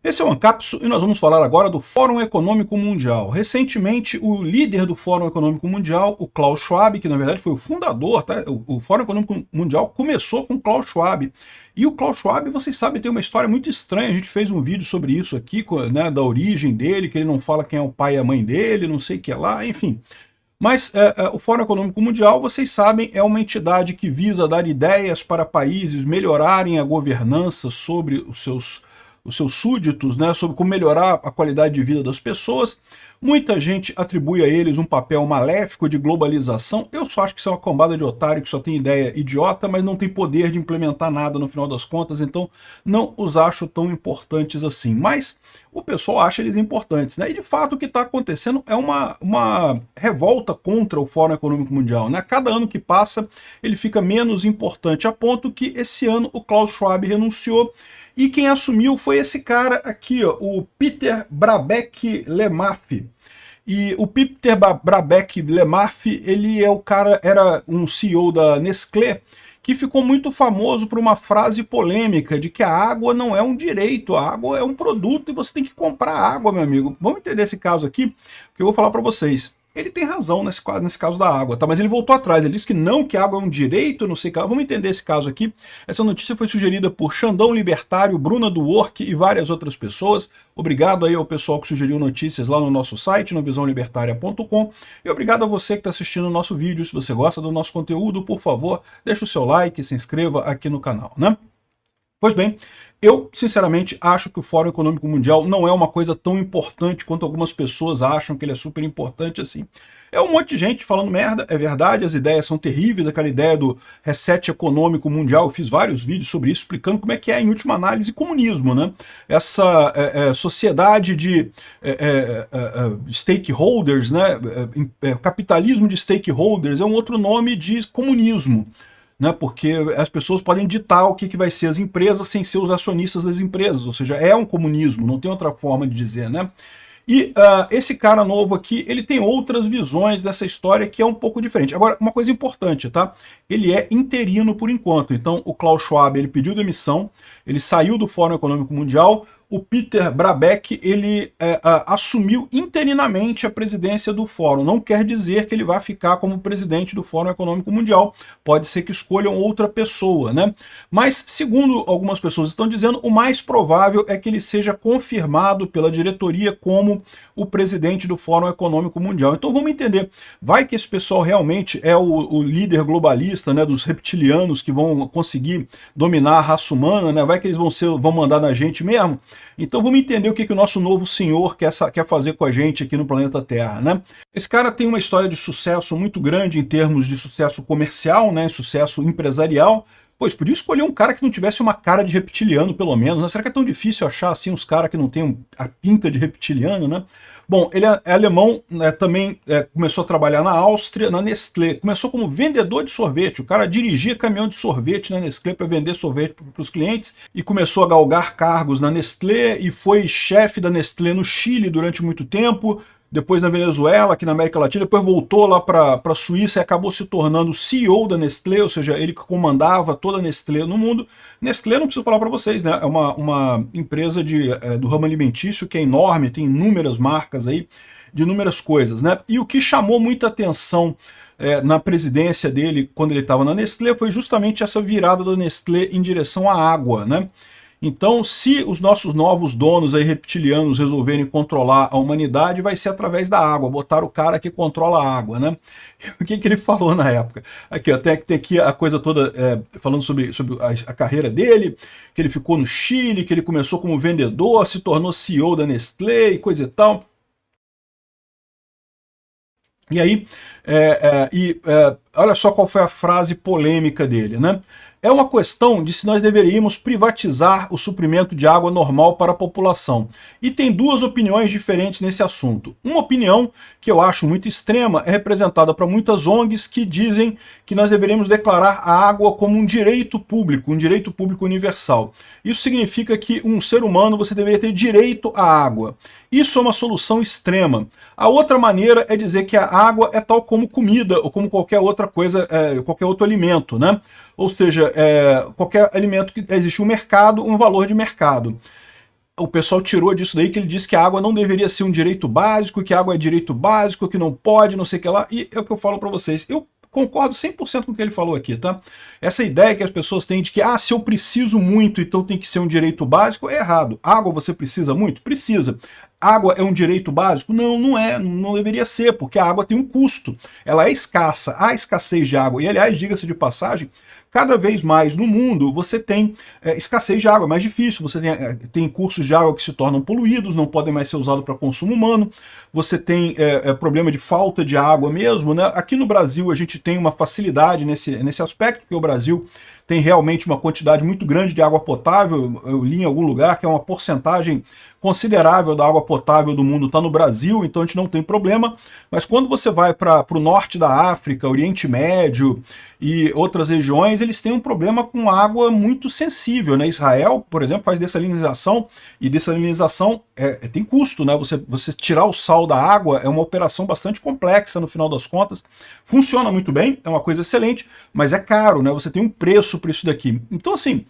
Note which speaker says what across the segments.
Speaker 1: Esse é o Ancapsu e nós vamos falar agora do Fórum Econômico Mundial. Recentemente, o líder do Fórum Econômico Mundial, o Klaus Schwab, que na verdade foi o fundador, tá? O Fórum Econômico Mundial começou com Klaus Schwab. E o Klaus Schwab, vocês sabem, tem uma história muito estranha. A gente fez um vídeo sobre isso aqui, né, da origem dele, que ele não fala quem é o pai e a mãe dele, não sei o que lá, enfim. Mas o Fórum Econômico Mundial, vocês sabem, é uma entidade que visa dar ideias para países melhorarem a governança sobre os seus súditos, né, sobre como melhorar a qualidade de vida das pessoas. Muita gente atribui a eles um papel maléfico de globalização. Eu só acho que isso é uma cambada de otário que só tem ideia idiota, mas não tem poder de implementar nada no final das contas, então não os acho tão importantes assim. Mas o pessoal acha eles importantes, né? E de fato o que está acontecendo é uma revolta contra o Fórum Econômico Mundial, né? Cada ano que passa ele fica menos importante, a ponto que esse ano o Klaus Schwab renunciou. E quem assumiu foi esse cara aqui, ó, o Peter Brabeck-Letmathe. E o Peter Brabeck-Letmathe, ele é o cara, era um CEO da Nestlé, que ficou muito famoso por uma frase polêmica de que a água não é um direito, a água é um produto e você tem que comprar água, meu amigo. Vamos entender esse caso aqui, porque eu vou falar para vocês. Ele tem razão nesse caso da água, tá? Mas ele voltou atrás, ele disse que não, que a água é um direito, não sei o que. Vamos entender esse caso aqui. Essa notícia foi sugerida por Xandão Libertário, Bruna do Work e várias outras pessoas. Obrigado aí ao pessoal que sugeriu notícias lá no nosso site, no visãolibertaria.com. E obrigado a você que está assistindo o nosso vídeo. Se você gosta do nosso conteúdo, por favor, deixa o seu like e se inscreva aqui no canal, né? Pois bem, eu sinceramente acho que o Fórum Econômico Mundial não é uma coisa tão importante quanto algumas pessoas acham que ele é super importante assim. É um monte de gente falando merda, é verdade, as ideias são terríveis, aquela ideia do reset econômico mundial, eu fiz vários vídeos sobre isso, explicando como é que é, em última análise, comunismo, né? Essa sociedade de stakeholders, né? Capitalismo de stakeholders é um outro nome de comunismo. Né, porque as pessoas podem ditar o que vai ser as empresas sem ser os acionistas das empresas, ou seja, é um comunismo, não tem outra forma de dizer, né? E esse cara novo aqui, ele tem outras visões dessa história que é um pouco diferente. Agora, uma coisa importante, tá? Ele é interino por enquanto, então o Klaus Schwab, ele pediu demissão, ele saiu do Fórum Econômico Mundial. O Peter Brabeck, ele assumiu interinamente a presidência do Fórum. Não quer dizer que ele vai ficar como presidente do Fórum Econômico Mundial. Pode ser que escolham outra pessoa, né? Mas, segundo algumas pessoas estão dizendo, o mais provável é que ele seja confirmado pela diretoria como o presidente do Fórum Econômico Mundial. Então vamos entender. Vai que esse pessoal realmente é o líder globalista, né, dos reptilianos que vão conseguir dominar a raça humana, né? Vai que eles vão mandar na gente mesmo? Então vamos entender o que o nosso novo senhor quer fazer com a gente aqui no planeta Terra, né? Esse cara tem uma história de sucesso muito grande em termos de sucesso comercial, né? Sucesso empresarial. Pois, podia escolher um cara que não tivesse uma cara de reptiliano, pelo menos, né? Será que é tão difícil achar, assim, uns caras que não tem a pinta de reptiliano, né? Bom, ele é alemão, né, também começou a trabalhar na Áustria, na Nestlé. Começou como vendedor de sorvete. O cara dirigia caminhão de sorvete na Nestlé para vender sorvete para os clientes e começou a galgar cargos na Nestlé e foi chefe da Nestlé no Chile durante muito tempo. Depois na Venezuela, aqui na América Latina, depois voltou lá para a Suíça e acabou se tornando CEO da Nestlé, ou seja, ele que comandava toda a Nestlé no mundo. Nestlé, não preciso falar para vocês, né? É uma empresa do ramo alimentício que é enorme, tem inúmeras marcas aí, de inúmeras coisas, né? E o que chamou muita atenção na presidência dele, quando ele estava na Nestlé, foi justamente essa virada da Nestlé em direção à água, né? Então, se os nossos novos donos aí reptilianos resolverem controlar a humanidade, vai ser através da água, botar o cara que controla a água, né? O que ele falou na época? Aqui, ó, tem aqui a coisa toda falando sobre a carreira dele, que ele ficou no Chile, que ele começou como vendedor, se tornou CEO da Nestlé e coisa e tal. E aí, olha só qual foi a frase polêmica dele, né? É uma questão de se nós deveríamos privatizar o suprimento de água normal para a população. E tem duas opiniões diferentes nesse assunto. Uma opinião, que eu acho muito extrema, é representada por muitas ONGs que dizem que nós deveríamos declarar a água como um direito público universal. Isso significa que um ser humano você deveria ter direito à água. Isso é uma solução extrema. A outra maneira é dizer que a água é tal como comida ou como qualquer outra coisa, qualquer outro alimento, né? Ou seja, qualquer alimento que existe um mercado, um valor de mercado. o pessoal tirou disso daí que ele disse que a água não deveria ser um direito básico, que a água é direito básico, que não pode, não sei o que lá, e é o que eu falo para vocês. Eu concordo 100% com o que ele falou aqui, tá? Essa ideia que as pessoas têm de que, se eu preciso muito, então tem que ser um direito básico, é errado. Água você precisa muito? Precisa. Água é um direito básico? Não, não é, não deveria ser, porque a água tem um custo. Ela é escassa, há escassez de água. E, aliás, diga-se de passagem, cada vez mais no mundo você tem escassez de água, é mais difícil, você tem cursos de água que se tornam poluídos, não podem mais ser usados para consumo humano, você tem problema de falta de água mesmo, né? Aqui no Brasil a gente tem uma facilidade nesse aspecto, porque o Brasil tem realmente uma quantidade muito grande de água potável, eu li em algum lugar que é uma porcentagem considerável da água potável do mundo está no Brasil, então a gente não tem problema, mas quando você vai para o norte da África, Oriente Médio e outras regiões, eles têm um problema com água muito sensível, né? Israel, por exemplo, faz dessalinização, e dessalinização tem custo, né? Você tirar o sal da água é uma operação bastante complexa no final das contas, funciona muito bem, é uma coisa excelente, mas é caro, né? Você tem um preço para isso daqui. Então, assim,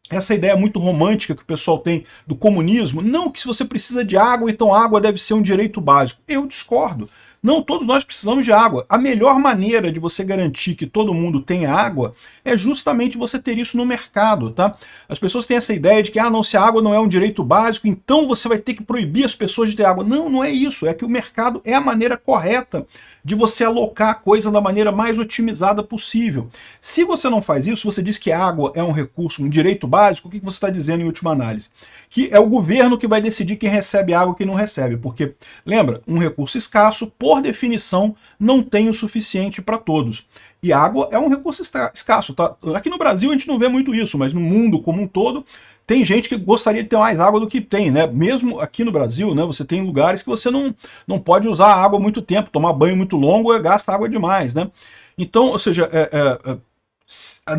Speaker 1: essa ideia muito romântica que o pessoal tem do comunismo, não que se você precisa de água, então água deve ser um direito básico. Eu discordo. Não, todos nós precisamos de água. A melhor maneira de você garantir que todo mundo tenha água é justamente você ter isso no mercado, tá? As pessoas têm essa ideia de que, não, se a água não é um direito básico, então você vai ter que proibir as pessoas de ter água. Não, não é isso. É que o mercado é a maneira correta de você alocar a coisa da maneira mais otimizada possível. Se você não faz isso, você diz que a água é um recurso, um direito básico, o que você está dizendo em última análise? Que é o governo que vai decidir quem recebe água e quem não recebe, porque, lembra, um recurso escasso, por definição, não tem o suficiente para todos. E água é um recurso escasso, tá? Aqui no Brasil a gente não vê muito isso, mas no mundo como um todo, tem gente que gostaria de ter mais água do que tem, né? Mesmo aqui no Brasil, né, você tem lugares que você não pode usar água muito tempo, tomar banho muito longo, gasta água demais, né? Então, ou seja,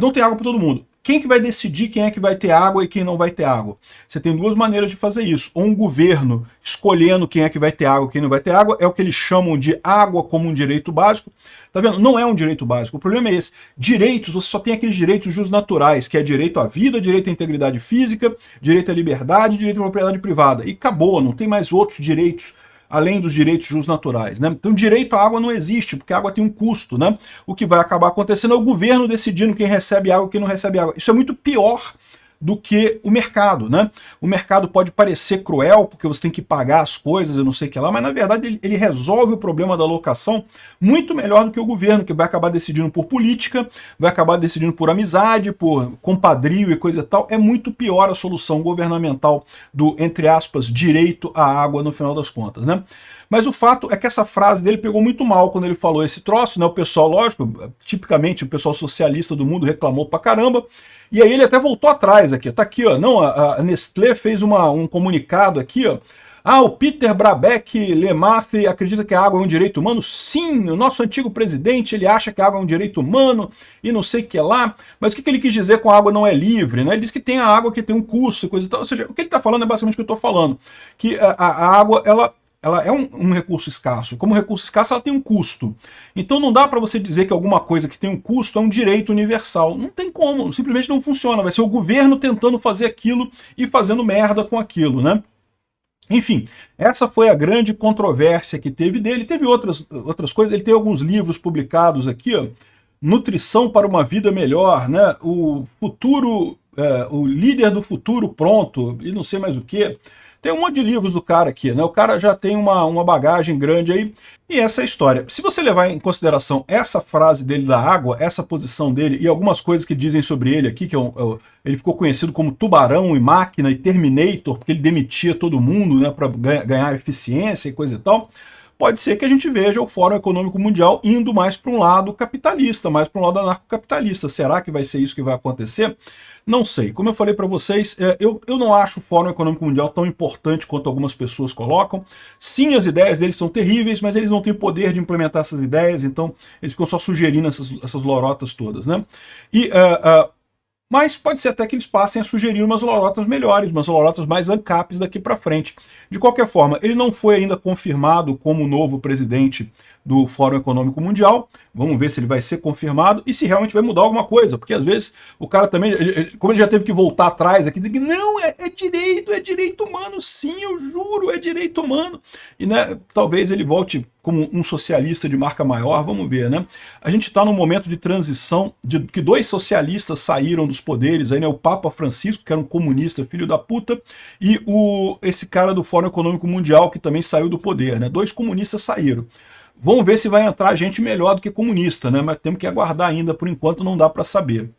Speaker 1: não tem água para todo mundo. Quem que vai decidir quem é que vai ter água e quem não vai ter água? Você tem duas maneiras de fazer isso. Ou um governo escolhendo quem é que vai ter água e quem não vai ter água, é o que eles chamam de água como um direito básico. Tá vendo? Não é um direito básico. O problema é esse. Direitos, você só tem aqueles direitos jusnaturais, que é direito à vida, direito à integridade física, direito à liberdade, direito à propriedade privada. E acabou, não tem mais outros direitos além dos direitos jusnaturais, né? Então direito à água não existe, porque a água tem um custo, né? O que vai acabar acontecendo é o governo decidindo quem recebe água e quem não recebe água. Isso é muito pior do que o mercado, né? O mercado pode parecer cruel, porque você tem que pagar as coisas e não sei o que lá, mas na verdade ele resolve o problema da alocação muito melhor do que o governo, que vai acabar decidindo por política, vai acabar decidindo por amizade, por compadrio e coisa e tal. É muito pior a solução governamental do, entre aspas, direito à água no final das contas, né? Mas o fato é que essa frase dele pegou muito mal quando ele falou esse troço, né? O pessoal, lógico, tipicamente o pessoal socialista do mundo reclamou pra caramba, e aí ele até voltou atrás aqui, tá aqui, ó, não, a Nestlé fez um comunicado aqui, ó, o Peter Brabeck Lemath acredita que a água é um direito humano? Sim, o nosso antigo presidente, ele acha que a água é um direito humano e não sei o que lá, mas o que ele quis dizer com a água não é livre, né? Ele diz que tem a água que tem um custo e coisa e tal, ou seja, o que ele está falando é basicamente o que eu estou falando, que a água, ela é um recurso escasso. Como recurso escasso, ela tem um custo. Então não dá para você dizer que alguma coisa que tem um custo é um direito universal. Não tem como, simplesmente não funciona. Vai ser o governo tentando fazer aquilo e fazendo merda com aquilo, né? Enfim, essa foi a grande controvérsia que teve dele. Teve outras coisas, ele tem alguns livros publicados aqui, ó. Nutrição para uma Vida Melhor, né? O futuro, o líder do futuro pronto, e não sei mais o que. Tem um monte de livros do cara aqui, né? O cara já tem uma bagagem grande aí. E essa é a história. Se você levar em consideração essa frase dele da água, essa posição dele e algumas coisas que dizem sobre ele aqui, que ele ficou conhecido como tubarão e máquina e Terminator, porque ele demitia todo mundo, né, para ganhar eficiência e coisa e tal, pode ser que a gente veja o Fórum Econômico Mundial indo mais para um lado capitalista, mais para um lado anarcocapitalista. Será que vai ser isso que vai acontecer? Não sei. Como eu falei para vocês, eu não acho o Fórum Econômico Mundial tão importante quanto algumas pessoas colocam. Sim, as ideias deles são terríveis, mas eles não têm poder de implementar essas ideias, então eles ficam só sugerindo essas lorotas todas, né? E Mas pode ser até que eles passem a sugerir umas lorotas melhores, umas lorotas mais ANCAPs daqui para frente. De qualquer forma, ele não foi ainda confirmado como novo presidente do Fórum Econômico Mundial. Vamos ver se ele vai ser confirmado e se realmente vai mudar alguma coisa, porque às vezes o cara também, como ele já teve que voltar atrás aqui, diz que não, é direito humano, sim, eu juro, é direito humano. E né, talvez ele volte como um socialista de marca maior, vamos ver, né? A gente está num momento de transição, de que 2 socialistas saíram dos poderes, aí, né? O Papa Francisco, que era um comunista, filho da puta, e esse cara do Fórum Econômico Mundial, que também saiu do poder, né? 2 comunistas saíram. Vamos ver se vai entrar gente melhor do que comunista, né? Mas temos que aguardar ainda, por enquanto não dá para saber.